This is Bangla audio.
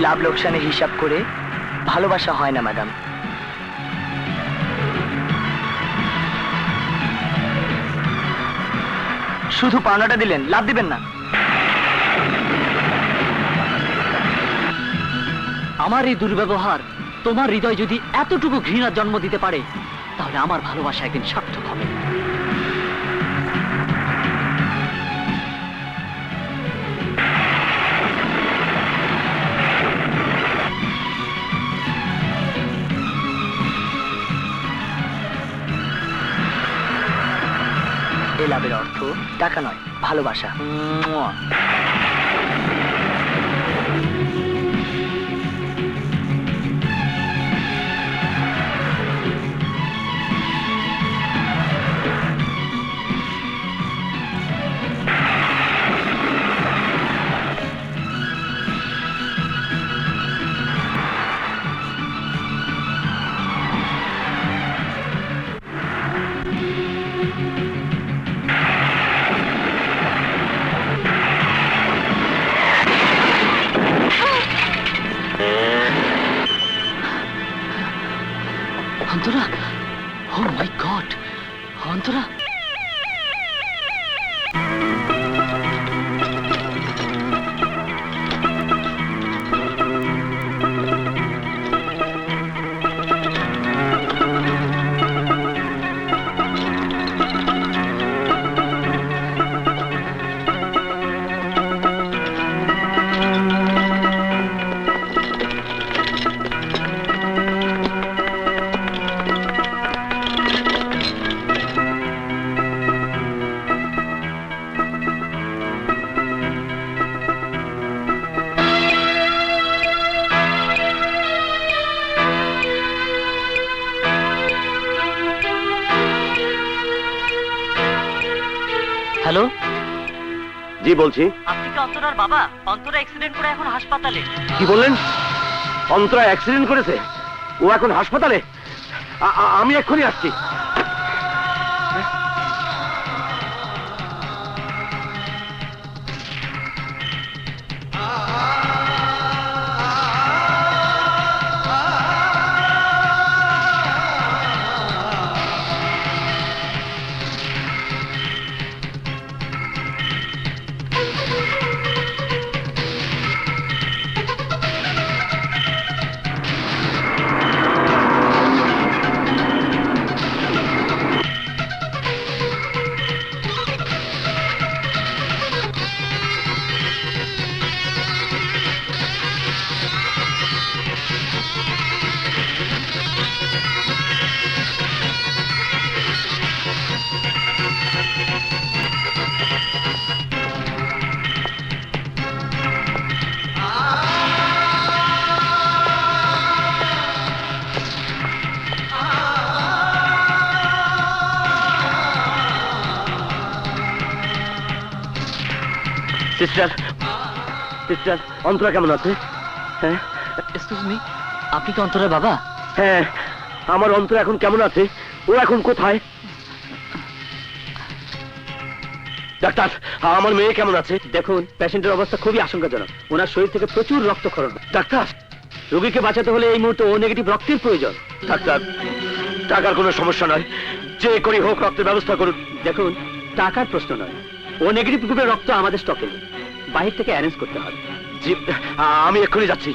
লাভ লোকসানের হিসাব করে ভালোবাসা হয় না ম্যাডাম। শুধু পাওনাটা দিলেন, লাভ দিবেন না। আমার এই দুর্ব্যবহার তোমার হৃদয় যদি এতটুকু ঘৃণার জন্ম দিতে পারে, তাহলে আমার ভালোবাসা একদিন সার্থক হবে। এই লাভের অর্থ টাকা নয়, ভালোবাসা। মুয়া। অন্তরা, ও মাই গড, অন্তরা। হ্যালো, জি বলছি। আপনি কি অন্তরার বাবা? অন্তরা অ্যাক্সিডেন্ট করে এখন হাসপাতালে। কি বললেন? অন্তরা অ্যাক্সিডেন্ট করেছে, ও এখন হাসপাতালে? আমি এক্ষুনি আসছি। সিস্টার, সিস্টার, অন্তরা কেমন আছে? হ্যাঁ, এক্সকিউজ মি, আপনি কি অন্তরার বাবা? হ্যাঁ, আমার অন্তরা এখন কেমন আছে? ও এখন কোথায়? ডাক্তার, আমার মেয়ে কেমন আছে? দেখুন, পেশেন্টের অবস্থা খুবই আশঙ্কাজনক। ওনার শরীর থেকে প্রচুর রক্তক্ষরণ। ডাক্তার, রোগীকে বাঁচাতে হলে এই মুহূর্তে ও নেগেটিভ রক্তের প্রয়োজন। ডাক্তার, টাকার কোনো সমস্যা নয়, যে করি হোক রক্তের ব্যবস্থা করুন। দেখুন, টাকার প্রশ্ন নয়, ও নেগেটিভ গ্রুপের রক্ত আমাদের স্টকে নেই, বাহির থেকে অ্যারেঞ্জ করতে হবে। জি, আমি এক্ষুনি যাচ্ছি।